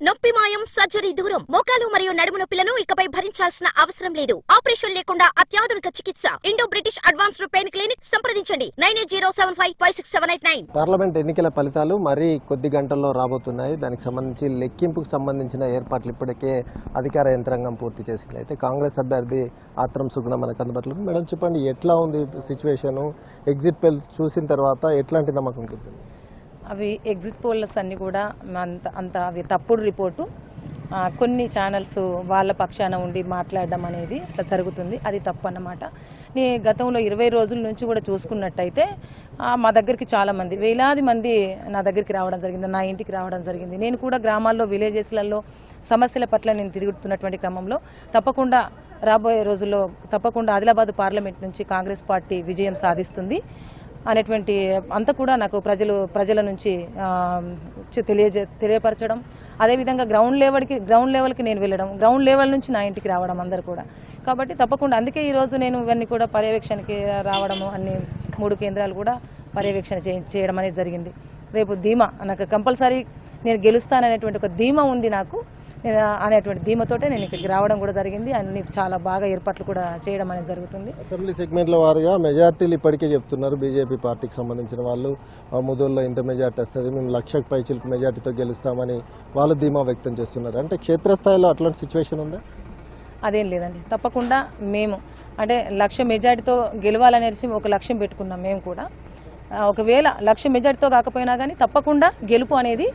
నొప్పి మాయం సర్జరీ దూరం మోకాలు మరియు నడుము నొప్పులను ఇకపై భరించాల్సిన అవసరం లేదు. ఆపరేషన్ లేకుండా అత్యాధునిక చికిత్స Indo British advanced pain clinic సంప్రదించండి 9807556789. పార్లమెంట్ ఎన్నికల ఫలితాలు మరీ కొద్ది గంటల్లో రాబోతున్నాయి. దానికి సంబంధించి లెక్కింపుకు సంబంధించిన ఏర్పాట్లు ఇప్పటికే అధికార యంత్రాంగం పూర్తి చేసింది. అయితే కాంగ్రెస్ అభ్యర్థి ఆత్రం సుగుణ మనకు అందుబాటులో. మేడం చెప్పండి, ఎట్లా ఉంది సిచ్యువేషను? ఎగ్జిట్ పోల్ చూసిన తర్వాత ఎట్లాంటి నమ్మకం ఉంటుంది? అవి ఎగ్జిట్ పోల్స్ అన్నీ కూడా అవి తప్పుడు రిపోర్టు. కొన్ని ఛానల్స్ వాళ్ళ పక్షాన ఉండి మాట్లాడడం అనేది అట్లా జరుగుతుంది. అది తప్పు అన్నమాట. గతంలో 20 రోజుల నుంచి కూడా చూసుకున్నట్టయితే మా దగ్గరికి చాలామంది, వేలాది మంది నా దగ్గరికి రావడం జరిగింది, నా ఇంటికి రావడం జరిగింది. నేను కూడా గ్రామాల్లో, విలేజెస్లలో సమస్యల పట్ల నేను తిరుగుతున్నటువంటి క్రమంలో తప్పకుండా రాబోయే రోజుల్లో తప్పకుండా ఆదిలాబాద్ పార్లమెంట్ నుంచి కాంగ్రెస్ పార్టీ విజయం సాధిస్తుంది అనేటువంటి అంతా కూడా నాకు ప్రజల నుంచి తెలియపరచడం, అదేవిధంగా గ్రౌండ్ లెవెల్కి నేను వెళ్ళడం, గ్రౌండ్ లెవెల్ నుంచి నా ఇంటికి రావడం అందరు కూడా. కాబట్టి తప్పకుండా అందుకే ఈరోజు నేను ఇవన్నీ కూడా పర్యవేక్షణకి రావడము, అన్ని 3 కేంద్రాలు కూడా పర్యవేక్షణ చేయడం అనేది జరిగింది. రేపు ధీమా నాకు కంపల్సరీ నేను గెలుస్తాననేటువంటి ఒక ధీమా ఉంది నాకు అనేటువంటి ధీమతోటే నేను ఇక్కడికి రావడం కూడా జరిగింది. అన్ని చాలా బాగా ఏర్పాట్లు కూడా చేయడం అనేది జరుగుతుంది. అసెంబ్లీ సెగ్మెంట్ల వారుగా మెజార్టీలు ఇప్పటికే చెప్తున్నారు. బీజేపీ పార్టీకి సంబంధించిన వాళ్ళు ముదోల్లో ఇంత మెజార్టీ వస్తుంది, మేము 1,00,000 పైచిలకు మెజార్టీతో గెలుస్తామని వాళ్ళు ధీమా వ్యక్తం చేస్తున్నారు. అంటే క్షేత్రస్థాయిలో అట్లాంటి సిచ్యువేషన్ ఉందా? అదేం లేదండి. తప్పకుండా మేము అంటే 1,00,000 మెజార్టీతో గెలవాలనేసి ఒక లక్ష్యం పెట్టుకున్నాం. మేము కూడా ఒకవేళ 1,00,000 మెజార్టీతో కాకపోయినా కానీ తప్పకుండా గెలుపు అనేది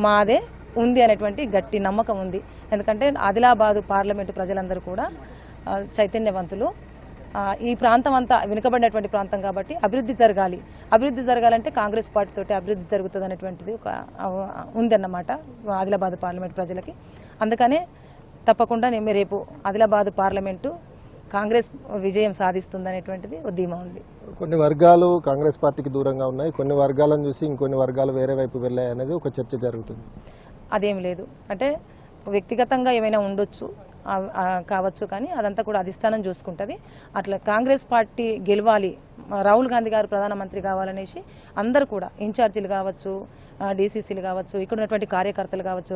మాదే ఉంది అనేటువంటి గట్టి నమ్మకం ఉంది. ఎందుకంటే ఆదిలాబాదు పార్లమెంటు ప్రజలందరూ కూడా చైతన్యవంతులు. ఈ ప్రాంతం అంతా వెనుకబడినటువంటి ప్రాంతం కాబట్టి అభివృద్ధి జరగాలంటే కాంగ్రెస్ పార్టీతోటి అభివృద్ధి జరుగుతుంది అనేటువంటిది ఒక ఉందన్నమాట ఆదిలాబాదు పార్లమెంటు ప్రజలకి. అందుకనే తప్పకుండా నేను రేపు ఆదిలాబాదు పార్లమెంటు కాంగ్రెస్ విజయం సాధిస్తుంది అనేటువంటిది ధీమా ఉంది. కొన్ని వర్గాలు కాంగ్రెస్ పార్టీకి దూరంగా ఉన్నాయి, కొన్ని వర్గాలను చూసి ఇంకొన్ని వర్గాలు వేరే వైపు వెళ్ళాయి అనేది ఒక చర్చ జరుగుతుంది. అదేం లేదు. అంటే వ్యక్తిగతంగా ఏమైనా ఉండొచ్చు కావచ్చు, కానీ అదంతా కూడా అధిష్టానం చూసుకుంటుంది. అట్లా కాంగ్రెస్ పార్టీ గెలవాలి, రాహుల్ గాంధీ గారు ప్రధానమంత్రి కావాలనేసి అందరూ కూడా ఇన్ఛార్జీలు కావచ్చు, డీసీసీలు కావచ్చు, ఇక్కడ ఉన్నటువంటి కార్యకర్తలు కావచ్చు,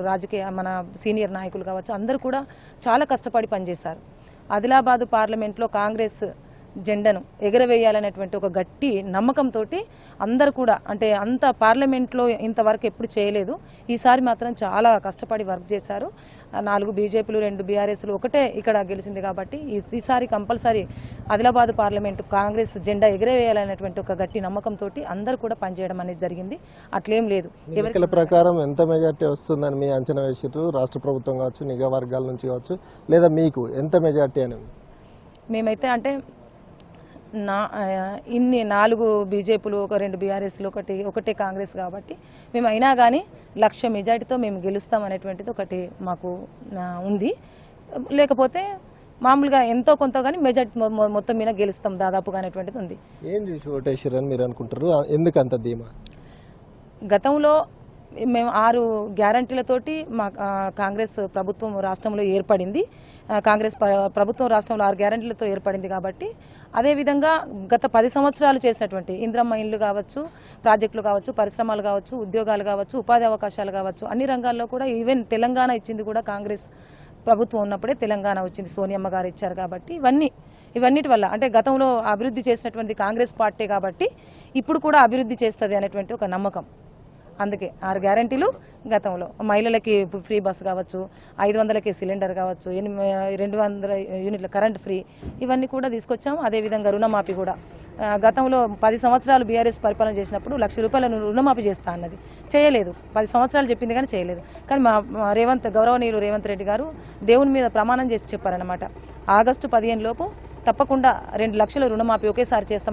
మన సీనియర్ నాయకులు కావచ్చు, అందరూ కూడా చాలా కష్టపడి పనిచేశారు. ఆదిలాబాదు పార్లమెంట్లో కాంగ్రెస్ జెండాను ఎగరవేయాలనేటువంటి ఒక గట్టి నమ్మకంతో అందరు కూడా అంటే అంత పార్లమెంట్లో ఇంతవరకు ఎప్పుడు చేయలేదు. ఈసారి మాత్రం చాలా కష్టపడి వర్క్ చేశారు. 4 బీజేపీలు 2 బీఆర్ఎస్లు ఒకటే ఇక్కడ గెలిచింది కాబట్టి ఈసారి కంపల్సరీ ఆదిలాబాదు పార్లమెంటు కాంగ్రెస్ జెండా ఎగరవేయాలనేటువంటి ఒక గట్టి నమ్మకంతో అందరూ కూడా పనిచేయడం అనేది జరిగింది. అట్లేం లేదు. ఎన్నికల ప్రకారం ఎంత మెజార్టీ వస్తుందని మీ అంచనా వేసారు? రాష్ట్ర ప్రభుత్వం కావచ్చు, నిఘా వర్గాల నుంచి కావచ్చు, లేదా మీకు ఎంత మెజార్టీ అని? మేమైతే అంటే ఇన్ని 4 బీజేపీలు, 2 బీఆర్ఎస్లు, ఒకటే కాంగ్రెస్ కాబట్టి మేము అయినా కానీ 1,00,000 మెజార్టీతో మేము గెలుస్తాం అనేటువంటిది ఒకటి మాకు ఉంది. లేకపోతే మామూలుగా ఎంతో కొంత కానీ మెజార్టీ మొత్తం మీద గెలుస్తాం దాదాపుగా అనేటువంటిది ఉంది. ఏం చూసి ఓటేసారని మీరు అనుకుంటారు? ఎందుకు అంత ధీమా? గతంలో మేము 6 గ్యారంటీలతోటి మా కాంగ్రెస్ ప్రభుత్వం రాష్ట్రంలో ఏర్పడింది. కాంగ్రెస్ ప్రభుత్వం రాష్ట్రంలో 6 గ్యారంటీలతో ఏర్పడింది కాబట్టి అదేవిధంగా గత 10 సంవత్సరాలు చేసినటువంటి ఇంద్రమ్మ ఇండ్లు కావచ్చు, ప్రాజెక్టులు కావచ్చు, పరిశ్రమలు కావచ్చు, ఉద్యోగాలు కావచ్చు, ఉపాధి అవకాశాలు కావచ్చు, అన్ని రంగాల్లో కూడా ఈవెన్ తెలంగాణ ఇచ్చింది కూడా కాంగ్రెస్ ప్రభుత్వం ఉన్నప్పుడే తెలంగాణ వచ్చింది, సోనియమ్మ గారు ఇచ్చారు. కాబట్టి ఇవన్నిటి వల్ల అంటే గతంలో అభివృద్ధి చేసినటువంటి కాంగ్రెస్ పార్టీ కాబట్టి ఇప్పుడు కూడా అభివృద్ధి చేస్తుంది అనేటువంటి ఒక నమ్మకం. అందుకే 6 గ్యారంటీలు గతంలో మహిళలకి ఫ్రీ బస్ కావచ్చు, 500కే సిలిండర్ కావచ్చు, 200 యూనిట్ల కరెంట్ ఫ్రీ, ఇవన్నీ కూడా తీసుకొచ్చాము. అదేవిధంగా రుణమాఫీ కూడా గతంలో 10 సంవత్సరాలు బీఆర్ఎస్ పరిపాలన చేసినప్పుడు 1,00,000 రూపాయలను రుణమాఫీ చేస్తా అన్నది చేయలేదు. 10 సంవత్సరాలు చెప్పింది కానీ చేయలేదు. కానీ మా గౌరవనీయులు రేవంత్ రెడ్డి గారు దేవుని మీద ప్రమాణం చేసి చెప్పారనమాట, ఆగస్టు 15 లోపు తప్పకుండా 2 లక్షల రుణమాఫీ ఒకేసారి చేస్తాం.